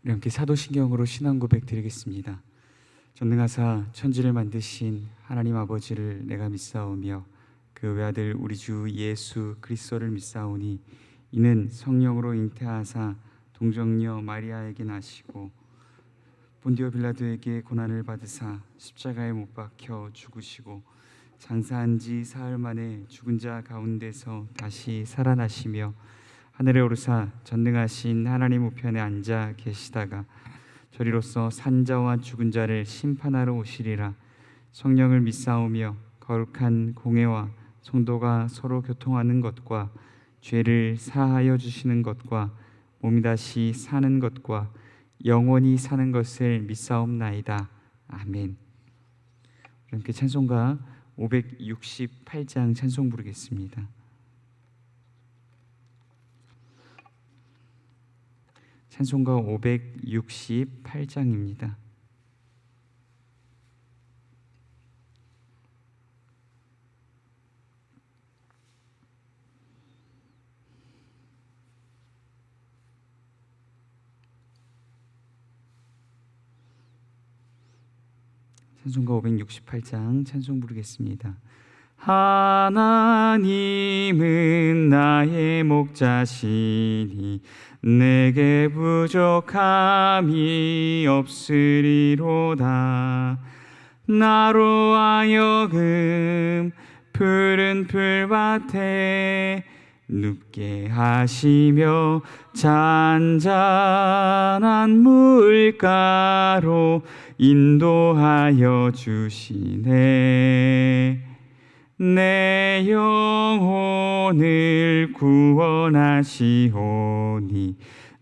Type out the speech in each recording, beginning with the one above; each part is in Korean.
우리 함께 사도신경으로 신앙 고백 드리겠습니다. 전능하사 천지를 만드신 하나님 아버지를 내가 믿사오며 그 외아들 우리 주 예수 그리스도를 믿사오니 이는 성령으로 잉태하사 동정녀 마리아에게 나시고 본디오 빌라도에게 고난을 받으사 십자가에 못 박혀 죽으시고 장사한 지 사흘 만에 죽은 자 가운데서 다시 살아나시며 하늘에 오르사 전능하신 하나님 우편에 앉아 계시다가 저리로서 산자와 죽은 자를 심판하러 오시리라. 성령을 믿사오며 거룩한 공회와 성도가 서로 교통하는 것과 죄를 사하여 주시는 것과 몸이 다시 사는 것과 영원히 사는 것을 믿사옵나이다. 아멘. 함께 찬송가 568장 찬송 부르겠습니다. 찬송가 568장입니다. 찬송가 568장 찬송 부르겠습니다. 하나님은 나의 목자시니 내게 부족함이 없으리로다. 나로 하여금 푸른 풀밭에 눕게 하시며 잔잔한 물가로 인도하여 주시네. 내 영혼을 구원하시오니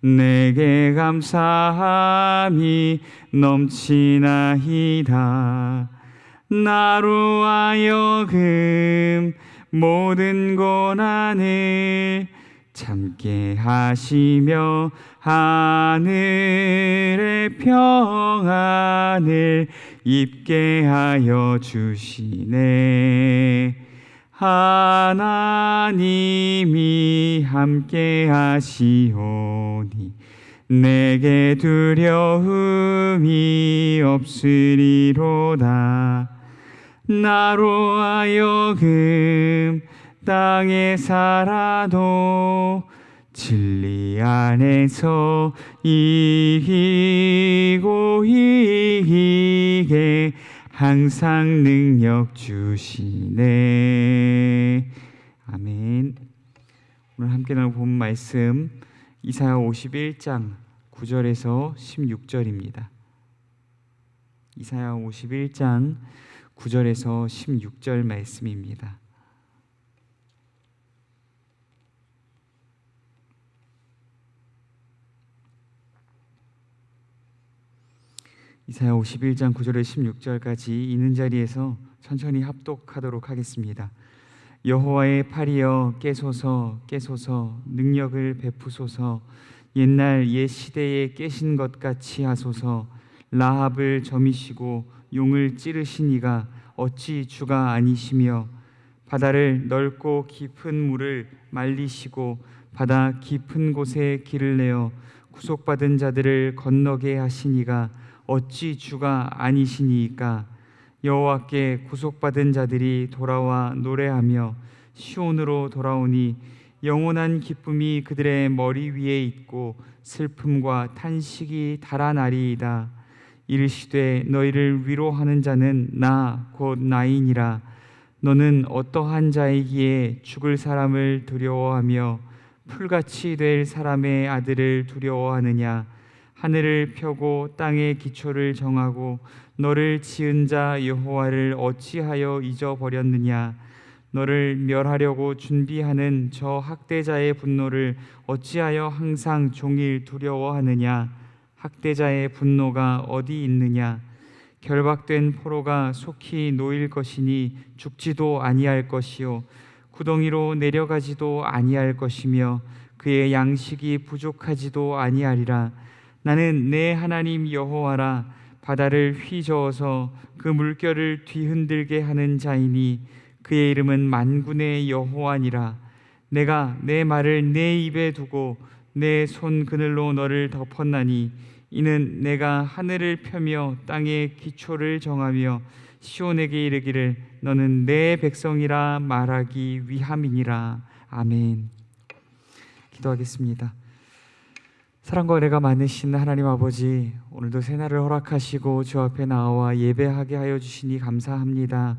내게 감사함이 넘치나이다. 나로 하여금 모든 고난을 참게 하시며 하늘의 평안을 입게 하여 주시네. 하나님이 함께 하시오니 내게 두려움이 없으리로다. 나로 하여금 땅에 살아도 진리 안에서 이기고 이기게 항상 능력 주시네. 아멘. 오늘 함께 나눌 본 말씀 이사야 51장 9절에서 16절입니다. 이사야 51장 9절에서 16절 말씀입니다. 이사야 51장 9절에서 16절까지 있는 자리에서 천천히 합독하도록 하겠습니다. 여호와의 팔이여 깨소서 깨소서 능력을 베푸소서. 옛날 옛 시대에 깨신 것 같이 하소서. 라합을 점이시고 용을 찌르신 이가 어찌 주가 아니시며 바다를 넓고 깊은 물을 말리시고 바다 깊은 곳에 길을 내어 구속받은 자들을 건너게 하신 이가 어찌 주가 아니시니이까. 여호와께 구속받은 자들이 돌아와 노래하며 시온으로 돌아오니 영원한 기쁨이 그들의 머리 위에 있고 슬픔과 탄식이 달아나리이다. 이르시되 너희를 위로하는 자는 나 곧 나이니라. 너는 어떠한 자이기에 죽을 사람을 두려워하며 풀같이 될 사람의 아들을 두려워하느냐. 하늘을 펴고 땅의 기초를 정하고 너를 지은 자 여호와를 어찌하여 잊어버렸느냐. 너를 멸하려고 준비하는 저 학대자의 분노를 어찌하여 항상 종일 두려워하느냐. 학대자의 분노가 어디 있느냐. 결박된 포로가 속히 놓일 것이니 죽지도 아니할 것이요 구덩이로 내려가지도 아니할 것이며 그의 양식이 부족하지도 아니하리라. 나는 내 하나님 여호와라. 바다를 휘저어서 그 물결을 뒤흔들게 하는 자이니 그의 이름은 만군의 여호와니라. 내가 내 말을 내 입에 두고 내 손 그늘로 너를 덮었나니 이는 내가 하늘을 펴며 땅의 기초를 정하며 시온에게 이르기를 너는 내 백성이라 말하기 위함이니라. 아멘. 기도하겠습니다. 사랑과 은혜가 많으신 하나님 아버지, 오늘도 새날을 허락하시고 주 앞에 나와 예배하게 하여 주시니 감사합니다.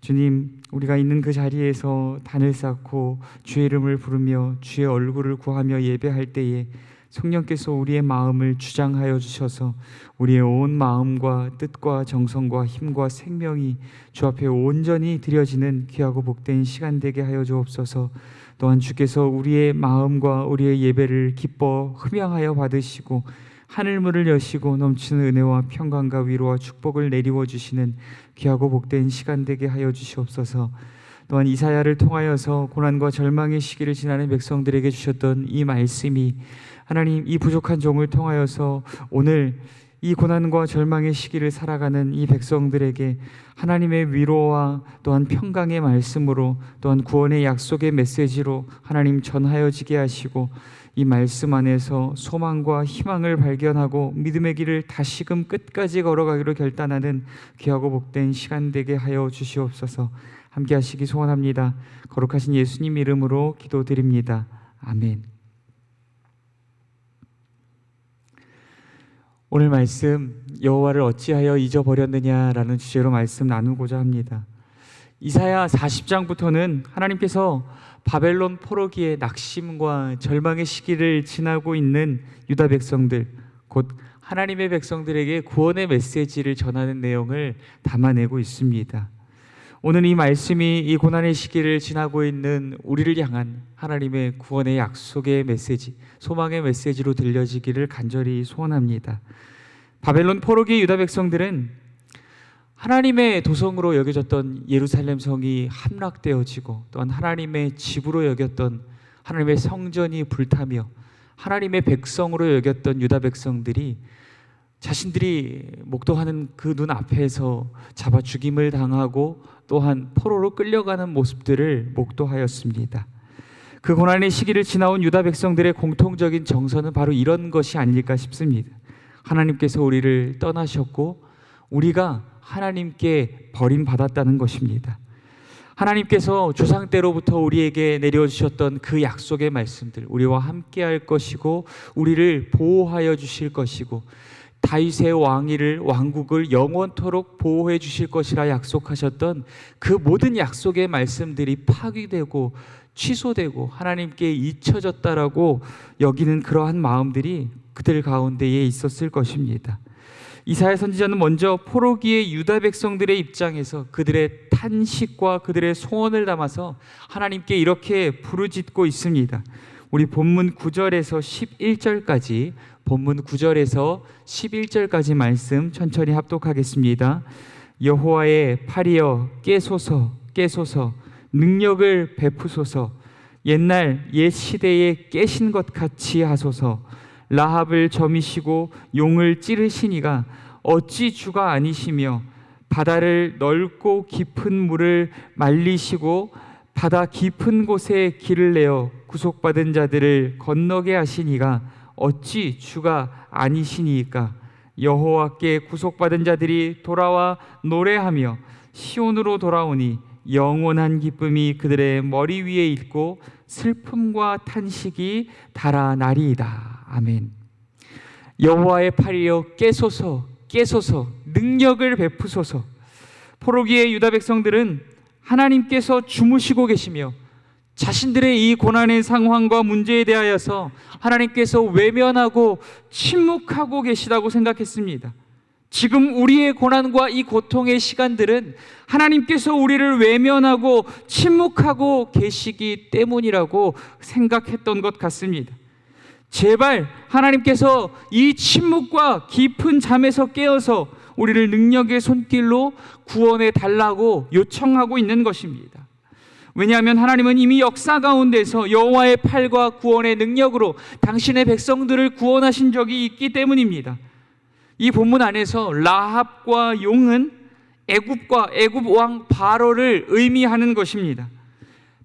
주님, 우리가 있는 그 자리에서 단을 쌓고 주의 이름을 부르며 주의 얼굴을 구하며 예배할 때에 성령께서 우리의 마음을 주장하여 주셔서 우리의 온 마음과 뜻과 정성과 힘과 생명이 주 앞에 온전히 드려지는 귀하고 복된 시간 되게 하여 주옵소서. 또한 주께서 우리의 마음과 우리의 예배를 기뻐 흠양하여 받으시고 하늘문을 여시고 넘치는 은혜와 평강과 위로와 축복을 내리워 주시는 귀하고 복된 시간 되게 하여 주시옵소서. 또한 이사야를 통하여서 고난과 절망의 시기를 지나는 백성들에게 주셨던 이 말씀이 하나님, 이 부족한 종을 통하여서 오늘 이 고난과 절망의 시기를 살아가는 이 백성들에게 하나님의 위로와 또한 평강의 말씀으로 또한 구원의 약속의 메시지로 하나님 전하여지게 하시고 이 말씀 안에서 소망과 희망을 발견하고 믿음의 길을 다시금 끝까지 걸어가기로 결단하는 귀하고 복된 시간 되게 하여 주시옵소서. 함께 하시기 소원합니다. 거룩하신 예수님 이름으로 기도드립니다. 아멘. 오늘 말씀, 여호와를 어찌하여 잊어버렸느냐라는 주제로 말씀 나누고자 합니다. 이사야 40장부터는 하나님께서 바벨론 포로기의 낙심과 절망의 시기를 지나고 있는 유다 백성들, 곧 하나님의 백성들에게 구원의 메시지를 전하는 내용을 담아내고 있습니다. 오늘 이 말씀이 이 고난의 시기를 지나고 있는 우리를 향한 하나님의 구원의 약속의 메시지, 소망의 메시지로 들려지기를 간절히 소원합니다. 바벨론 포로기 유다 백성들은 하나님의 도성으로 여겨졌던 예루살렘 성이 함락되어지고 또한 하나님의 집으로 여겼던 하나님의 성전이 불타며 하나님의 백성으로 여겼던 유다 백성들이 자신들이 목도하는 그 눈 앞에서 잡아 죽임을 당하고 또한 포로로 끌려가는 모습들을 목도하였습니다. 그 고난의 시기를 지나온 유다 백성들의 공통적인 정서는 바로 이런 것이 아닐까 싶습니다. 하나님께서 우리를 떠나셨고 우리가 하나님께 버림받았다는 것입니다. 하나님께서 조상 때로부터 우리에게 내려주셨던 그 약속의 말씀들, 우리와 함께 할 것이고 우리를 보호하여 주실 것이고 다윗의 왕국을 영원토록 보호해 주실 것이라 약속하셨던 그 모든 약속의 말씀들이 파기되고 취소되고 하나님께 잊혀졌다라고 여기는 그러한 마음들이 그들 가운데에 있었을 것입니다. 이사야 선지자는 먼저 포로기의 유다 백성들의 입장에서 그들의 탄식과 그들의 소원을 담아서 하나님께 이렇게 부르짖고 있습니다. 우리 본문 9절에서 11절까지 본문 9절에서 11절까지 말씀 천천히 합독하겠습니다. 여호와의 팔이여 깨소서 깨소서 능력을 베푸소서 옛날 옛 시대에 깨신 것 같이 하소서 라합을 점이시고 용을 찌르시니가 어찌 주가 아니시며 바다를 넓고 깊은 물을 말리시고 바다 깊은 곳에 길을 내어 구속받은 자들을 건너게 하시니가 어찌 주가 아니시니까 여호와께 구속받은 자들이 돌아와 노래하며 시온으로 돌아오니 영원한 기쁨이 그들의 머리 위에 있고 슬픔과 탄식이 달아나리이다. 아멘. 여호와의 팔이여 깨소서 깨소서 능력을 베푸소서. 포로기의 유다 백성들은 하나님께서 주무시고 계시며 자신들의 이 고난의 상황과 문제에 대하여서 하나님께서 외면하고 침묵하고 계시다고 생각했습니다. 지금 우리의 고난과 이 고통의 시간들은 하나님께서 우리를 외면하고 침묵하고 계시기 때문이라고 생각했던 것 같습니다. 제발 하나님께서 이 침묵과 깊은 잠에서 깨어서 우리를 능력의 손길로 구원해 달라고 요청하고 있는 것입니다. 왜냐하면 하나님은 이미 역사 가운데서 여호와의 팔과 구원의 능력으로 당신의 백성들을 구원하신 적이 있기 때문입니다. 이 본문 안에서 라합과 용은 애굽과 애굽 왕 바로를 의미하는 것입니다.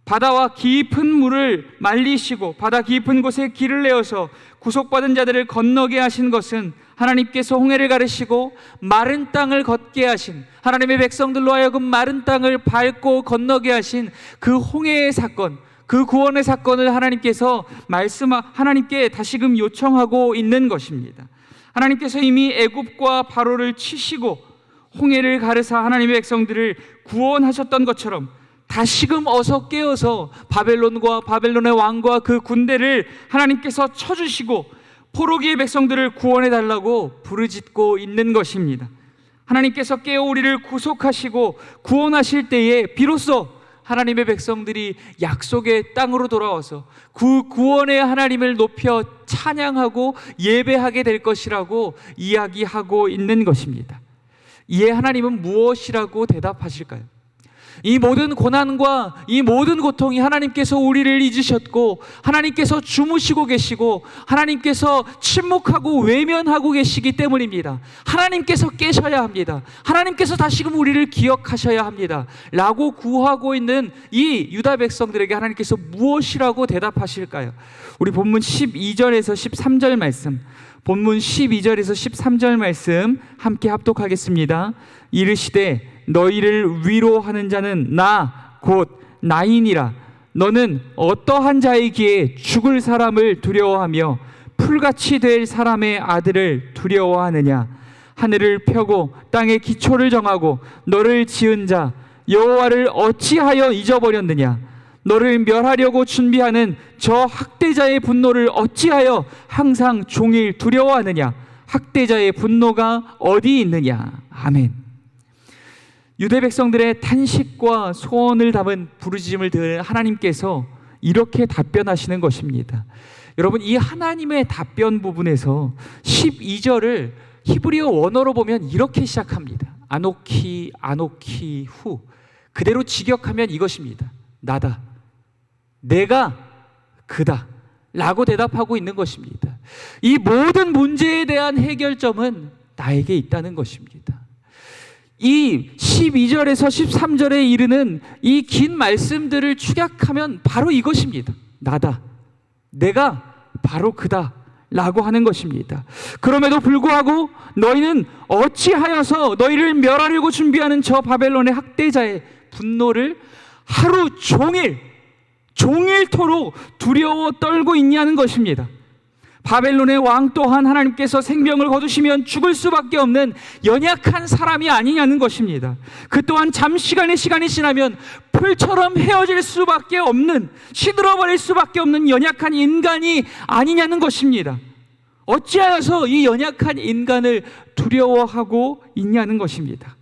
바다와 깊은 물을 말리시고 바다 깊은 곳에 길을 내어서 구속받은 자들을 건너게 하신 것은 하나님께서 홍해를 가르시고 마른 땅을 걷게 하신, 하나님의 백성들로 하여금 마른 땅을 밟고 건너게 하신 그 홍해의 사건, 그 구원의 사건을 하나님께 다시금 요청하고 있는 것입니다. 하나님께서 이미 애굽과 바로를 치시고 홍해를 가르사 하나님의 백성들을 구원하셨던 것처럼 다시금 어서 깨어서 바벨론의 왕과 그 군대를 하나님께서 쳐주시고 포로기의 백성들을 구원해달라고 부르짖고 있는 것입니다. 하나님께서 깨어 우리를 구속하시고 구원하실 때에 비로소 하나님의 백성들이 약속의 땅으로 돌아와서 그 구원의 하나님을 높여 찬양하고 예배하게 될 것이라고 이야기하고 있는 것입니다. 이에 하나님은 무엇이라고 대답하실까요? 이 모든 고난과 이 모든 고통이 하나님께서 우리를 잊으셨고 하나님께서 주무시고 계시고 하나님께서 침묵하고 외면하고 계시기 때문입니다. 하나님께서 깨셔야 합니다. 하나님께서 다시금 우리를 기억하셔야 합니다 라고 구하고 있는 이 유다 백성들에게 하나님께서 무엇이라고 대답하실까요? 우리 본문 12절에서 13절 말씀, 본문 12절에서 13절 말씀 함께 합독하겠습니다. 이르시되 너희를 위로하는 자는 나 곧 나이니라. 너는 어떠한 자이기에 죽을 사람을 두려워하며 풀같이 될 사람의 아들을 두려워하느냐. 하늘을 펴고 땅에 기초를 정하고 너를 지은 자 여호와를 어찌하여 잊어버렸느냐. 너를 멸하려고 준비하는 저 학대자의 분노를 어찌하여 항상 종일 두려워하느냐. 학대자의 분노가 어디 있느냐. 아멘. 유대 백성들의 탄식과 소원을 담은 부르짖음을 들은 하나님께서 이렇게 답변하시는 것입니다. 여러분, 이 하나님의 답변 부분에서 12절을 히브리어 원어로 보면 이렇게 시작합니다. 아노키 아노키 후. 그대로 직역하면 이것입니다. 나다, 내가 그다 라고 대답하고 있는 것입니다. 이 모든 문제에 대한 해결점은 나에게 있다는 것입니다. 이 12절에서 13절에 이르는 이 긴 말씀들을 축약하면 바로 이것입니다. 나다, 내가 바로 그다 라고 하는 것입니다. 그럼에도 불구하고 너희는 어찌하여서 너희를 멸하려고 준비하는 저 바벨론의 학대자의 분노를 하루 종일토록 두려워 떨고 있냐는 것입니다. 바벨론의 왕 또한 하나님께서 생명을 거두시면 죽을 수밖에 없는 연약한 사람이 아니냐는 것입니다. 그 또한 시간이 지나면 풀처럼 헤어질 수밖에 없는, 시들어버릴 수밖에 없는 연약한 인간이 아니냐는 것입니다. 어찌하여서 이 연약한 인간을 두려워하고 있냐는 것입니다.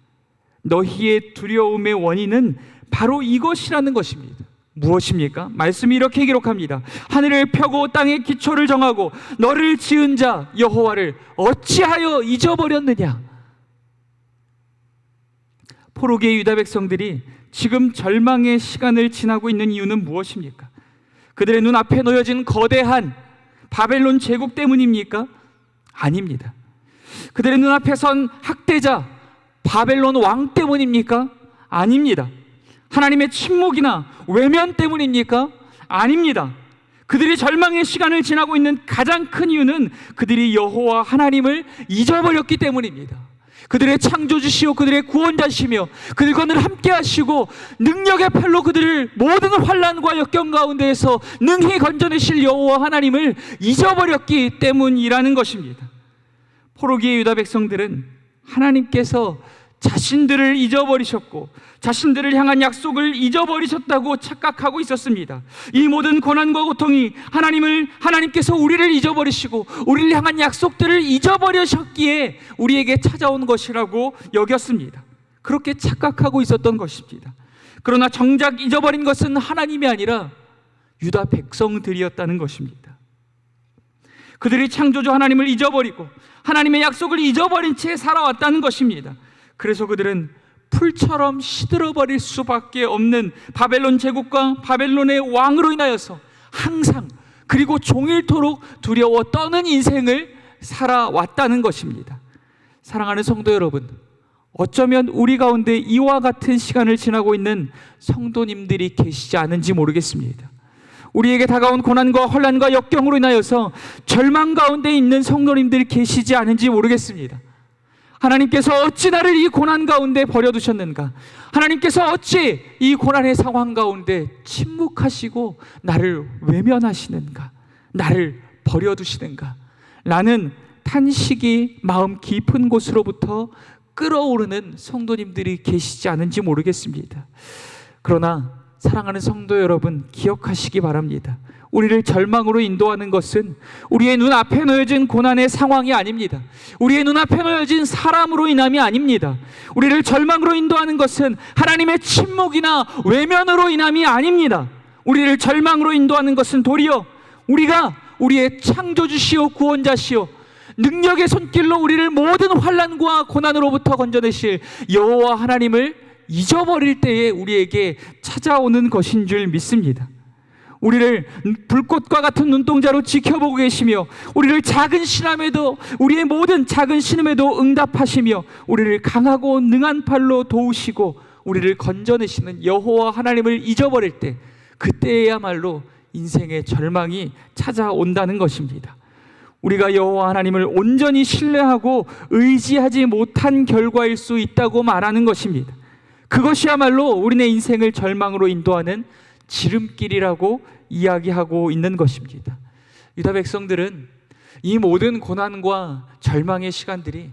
너희의 두려움의 원인은 바로 이것이라는 것입니다. 무엇입니까? 말씀이 이렇게 기록합니다. 하늘을 펴고 땅에 기초를 정하고 너를 지은 자 여호와를 어찌하여 잊어버렸느냐. 포로기의 유다 백성들이 지금 절망의 시간을 지나고 있는 이유는 무엇입니까? 그들의 눈앞에 놓여진 거대한 바벨론 제국 때문입니까? 아닙니다. 그들의 눈앞에 선 학대자 바벨론 왕 때문입니까? 아닙니다. 하나님의 침묵이나 외면 때문입니까? 아닙니다. 그들이 절망의 시간을 지나고 있는 가장 큰 이유는 그들이 여호와 하나님을 잊어버렸기 때문입니다. 그들의 창조주시오 그들의 구원자시며 그들과 늘 함께 하시고 능력의 팔로 그들을 모든 환난과 역경 가운데에서 능히 건져내실 여호와 하나님을 잊어버렸기 때문이라는 것입니다. 포로기의 유다 백성들은 하나님께서 자신들을 잊어버리셨고 자신들을 향한 약속을 잊어버리셨다고 착각하고 있었습니다. 이 모든 고난과 고통이 하나님께서 우리를 잊어버리시고 우리를 향한 약속들을 잊어버리셨기에 우리에게 찾아온 것이라고 여겼습니다. 그렇게 착각하고 있었던 것입니다. 그러나 정작 잊어버린 것은 하나님이 아니라 유다 백성들이었다는 것입니다. 그들이 창조주 하나님을 잊어버리고 하나님의 약속을 잊어버린 채 살아왔다는 것입니다. 그래서 그들은 풀처럼 시들어버릴 수밖에 없는 바벨론 제국과 바벨론의 왕으로 인하여서 항상 그리고 종일토록 두려워 떠는 인생을 살아왔다는 것입니다. 사랑하는 성도 여러분, 어쩌면 우리 가운데 이와 같은 시간을 지나고 있는 성도님들이 계시지 않은지 모르겠습니다. 우리에게 다가온 고난과 혼란과 역경으로 인하여서 절망 가운데 있는 성도님들이 계시지 않은지 모르겠습니다. 하나님께서 어찌 나를 이 고난 가운데 버려두셨는가? 하나님께서 어찌 이 고난의 상황 가운데 침묵하시고 나를 외면하시는가? 나를 버려두시는가? 라는 탄식이 마음 깊은 곳으로부터 끓어오르는 성도님들이 계시지 않은지 모르겠습니다. 그러나 사랑하는 성도 여러분, 기억하시기 바랍니다. 우리를 절망으로 인도하는 것은 우리의 눈앞에 놓여진 고난의 상황이 아닙니다. 우리의 눈앞에 놓여진 사람으로 인함이 아닙니다. 우리를 절망으로 인도하는 것은 하나님의 침묵이나 외면으로 인함이 아닙니다. 우리를 절망으로 인도하는 것은 도리어 우리가 우리의 창조주시오 구원자시오 능력의 손길로 우리를 모든 환난과 고난으로부터 건져내실 여호와 하나님을 잊어버릴 때에 우리에게 찾아오는 것인 줄 믿습니다. 우리를 불꽃과 같은 눈동자로 지켜보고 계시며 우리를 작은 신함에도 우리의 모든 작은 신음에도 응답하시며 우리를 강하고 능한 팔로 도우시고 우리를 건져내시는 여호와 하나님을 잊어버릴 때, 그때야말로 인생의 절망이 찾아온다는 것입니다. 우리가 여호와 하나님을 온전히 신뢰하고 의지하지 못한 결과일 수 있다고 말하는 것입니다. 그것이야말로 우리네 인생을 절망으로 인도하는 지름길이라고 이야기하고 있는 것입니다. 유다 백성들은 이 모든 고난과 절망의 시간들이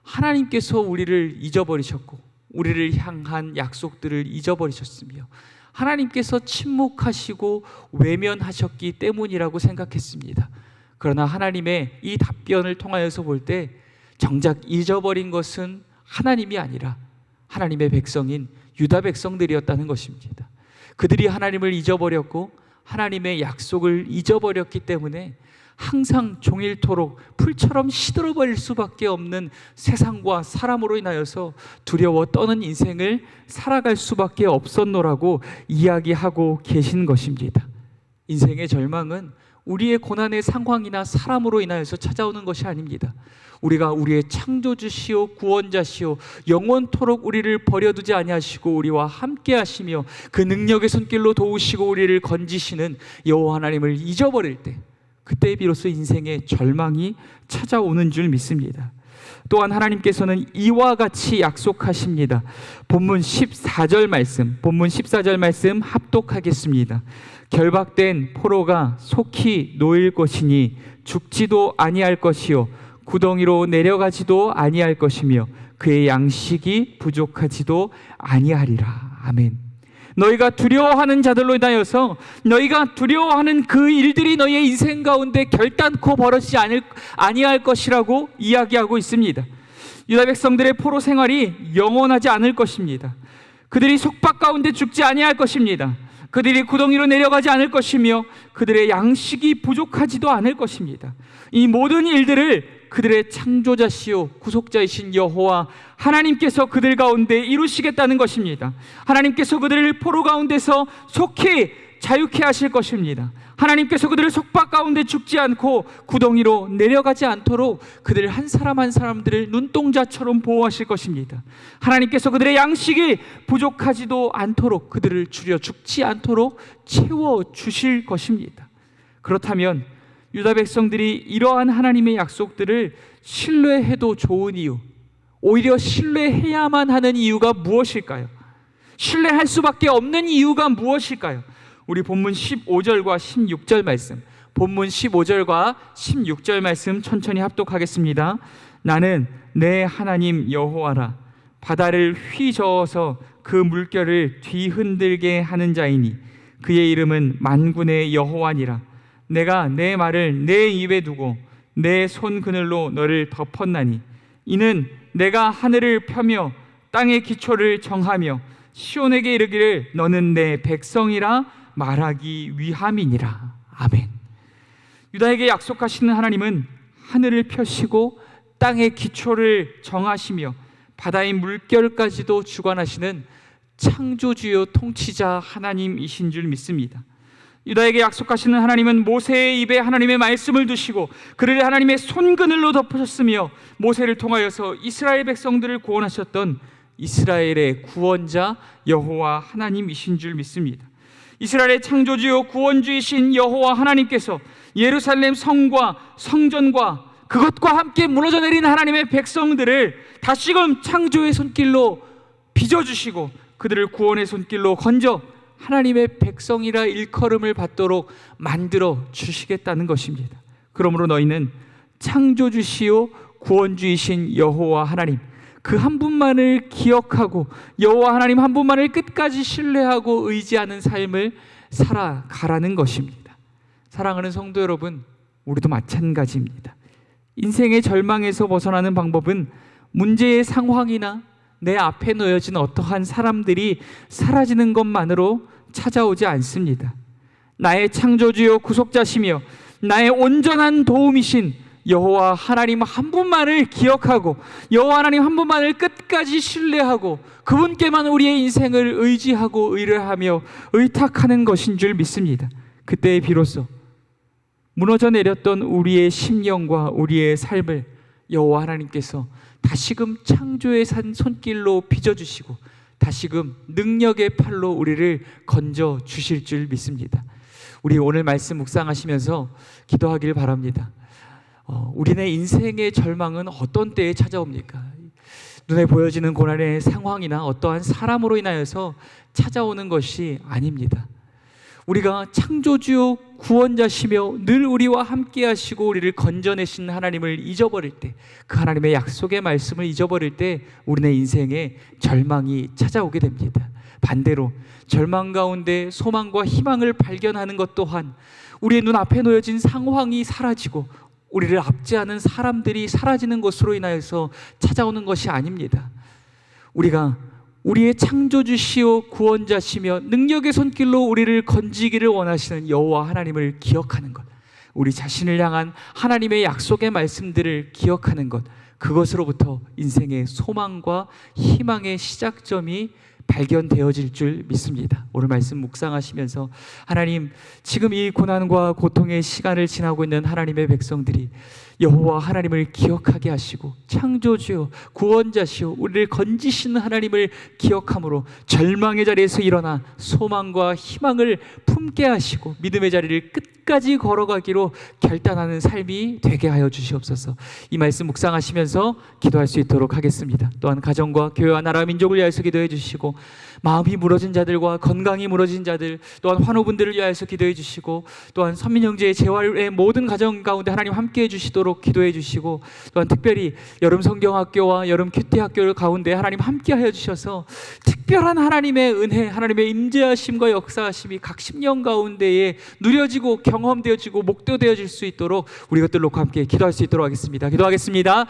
하나님께서 우리를 잊어버리셨고 우리를 향한 약속들을 잊어버리셨으며 하나님께서 침묵하시고 외면하셨기 때문이라고 생각했습니다. 그러나 하나님의 이 답변을 통하여서 볼 때 정작 잊어버린 것은 하나님이 아니라 하나님의 백성인 유다 백성들이었다는 것입니다. 그들이 하나님을 잊어버렸고 하나님의 약속을 잊어버렸기 때문에 항상 종일토록 풀처럼 시들어버릴 수밖에 없는 세상과 사람으로 인하여서 두려워 떠는 인생을 살아갈 수밖에 없었노라고 이야기하고 계신 것입니다. 인생의 절망은 우리의 고난의 상황이나 사람으로 인하여서 찾아오는 것이 아닙니다. 우리가 우리의 창조주시오 구원자시오 영원토록 우리를 버려두지 아니하시고 우리와 함께 하시며 그 능력의 손길로 도우시고 우리를 건지시는 여호와 하나님을 잊어버릴 때, 그때 비로소 인생의 절망이 찾아오는 줄 믿습니다. 또한 하나님께서는 이와 같이 약속하십니다. 본문 14절 말씀 합독하겠습니다. 결박된 포로가 속히 놓일 것이니 죽지도 아니할 것이요 구덩이로 내려가지도 아니할 것이며 그의 양식이 부족하지도 아니하리라. 아멘. 너희가 두려워하는 자들로 인하여서 너희가 두려워하는 그 일들이 너희의 인생 가운데 결단코 벌어지지 아니할 것이라고 이야기하고 있습니다. 유다 백성들의 포로 생활이 영원하지 않을 것입니다. 그들이 속박 가운데 죽지 아니할 것입니다. 그들이 구덩이로 내려가지 않을 것이며 그들의 양식이 부족하지도 않을 것입니다. 이 모든 일들을 그들의 창조자시오 구속자이신 여호와 하나님께서 그들 가운데 이루시겠다는 것입니다. 하나님께서 그들을 포로 가운데서 속히 자유케 하실 것입니다. 하나님께서 그들을 속박 가운데 죽지 않고 구덩이로 내려가지 않도록 그들 한 사람 한 사람들을 눈동자처럼 보호하실 것입니다. 하나님께서 그들의 양식이 부족하지도 않도록 그들을 줄여 죽지 않도록 채워주실 것입니다. 그렇다면 유다 백성들이 이러한 하나님의 약속들을 신뢰해도 좋은 이유, 오히려 신뢰해야만 하는 이유가 무엇일까요? 신뢰할 수밖에 없는 이유가 무엇일까요? 우리 본문 15절과 16절 말씀, 본문 15절과 16절 말씀 천천히 합독하겠습니다. 나는 내 하나님 여호와라. 바다를 휘저어서 그 물결을 뒤흔들게 하는 자이니 그의 이름은 만군의 여호와니라. 내가 내 말을 내 입에 두고 내 손 그늘로 너를 덮었나니 이는 내가 하늘을 펴며 땅의 기초를 정하며 시온에게 이르기를 너는 내 백성이라 말하기 위함이니라. 아멘. 유다에게 약속하시는 하나님은 하늘을 펴시고 땅의 기초를 정하시며 바다의 물결까지도 주관하시는 창조주요 통치자 하나님이신 줄 믿습니다. 유다에게 약속하시는 하나님은 모세의 입에 하나님의 말씀을 두시고 그를 하나님의 손그늘로 덮으셨으며 모세를 통하여서 이스라엘 백성들을 구원하셨던 이스라엘의 구원자 여호와 하나님이신 줄 믿습니다. 이스라엘의 창조주요 구원주이신 여호와 하나님께서 예루살렘 성과 성전과 그것과 함께 무너져 내린 하나님의 백성들을 다시금 창조의 손길로 빚어주시고 그들을 구원의 손길로 건져 하나님의 백성이라 일컬음을 받도록 만들어 주시겠다는 것입니다. 그러므로 너희는 창조주시요 구원주이신 여호와 하나님 그 한 분만을 기억하고 여호와 하나님 한 분만을 끝까지 신뢰하고 의지하는 삶을 살아가라는 것입니다. 사랑하는 성도 여러분, 우리도 마찬가지입니다. 인생의 절망에서 벗어나는 방법은 문제의 상황이나 내 앞에 놓여진 어떠한 사람들이 사라지는 것만으로 찾아오지 않습니다. 나의 창조주요 구속자시며 나의 온전한 도움이신 여호와 하나님 한 분만을 기억하고 여호와 하나님 한 분만을 끝까지 신뢰하고 그분께만 우리의 인생을 의지하고 의뢰하며 의탁하는 것인 줄 믿습니다. 그때 비로소 무너져 내렸던 우리의 심령과 우리의 삶을 여호와 하나님께서 다시금 창조의 산 손길로 빚어주시고 다시금 능력의 팔로 우리를 건져 주실 줄 믿습니다. 우리 오늘 말씀 묵상하시면서 기도하길 바랍니다. 우리네 인생의 절망은 어떤 때에 찾아옵니까? 눈에 보여지는 고난의 상황이나 어떠한 사람으로 인하여서 찾아오는 것이 아닙니다. 우리가 창조주요 구원자시며 늘 우리와 함께 하시고 우리를 건져내신 하나님을 잊어버릴 때, 그 하나님의 약속의 말씀을 잊어버릴 때 우리네 인생에 절망이 찾아오게 됩니다. 반대로 절망 가운데 소망과 희망을 발견하는 것 또한 우리의 눈앞에 놓여진 상황이 사라지고 우리를 압제하는 사람들이 사라지는 것으로 인하여서 찾아오는 것이 아닙니다. 우리가 우리의 창조주시오 구원자시며 능력의 손길로 우리를 건지기를 원하시는 여호와 하나님을 기억하는 것, 우리 자신을 향한 하나님의 약속의 말씀들을 기억하는 것, 그것으로부터 인생의 소망과 희망의 시작점이 발견되어질 줄 믿습니다. 오늘 말씀 묵상하시면서 하나님, 지금 이 고난과 고통의 시간을 지나고 있는 하나님의 백성들이 여호와 하나님을 기억하게 하시고 창조주요 구원자시오 우리를 건지시는 하나님을 기억함으로 절망의 자리에서 일어나 소망과 희망을 품게 하시고 믿음의 자리를 끝까지 걸어가기로 결단하는 삶이 되게 하여 주시옵소서. 이 말씀 묵상하시면서 기도할 수 있도록 하겠습니다. 또한 가정과 교회와 나라 민족을 위하여서 기도해 주시고 마음이 무너진 자들과 건강이 무너진 자들, 또한 환우분들을 위하여서 기도해 주시고 또한 선민 형제의 재활의 모든 가정 가운데 하나님 함께 해 주시도록 기도해 주시고 또한 특별히 여름 성경학교와 여름 큐티 학교 가운데 하나님 함께 하여 주셔서 특별한 하나님의 은혜, 하나님의 임재하심과 역사하심이 각 심령 가운데에 누려지고 경험되어지고 목도되어질 수 있도록 우리 것들 놓고 함께 기도할 수 있도록 하겠습니다. 기도하겠습니다.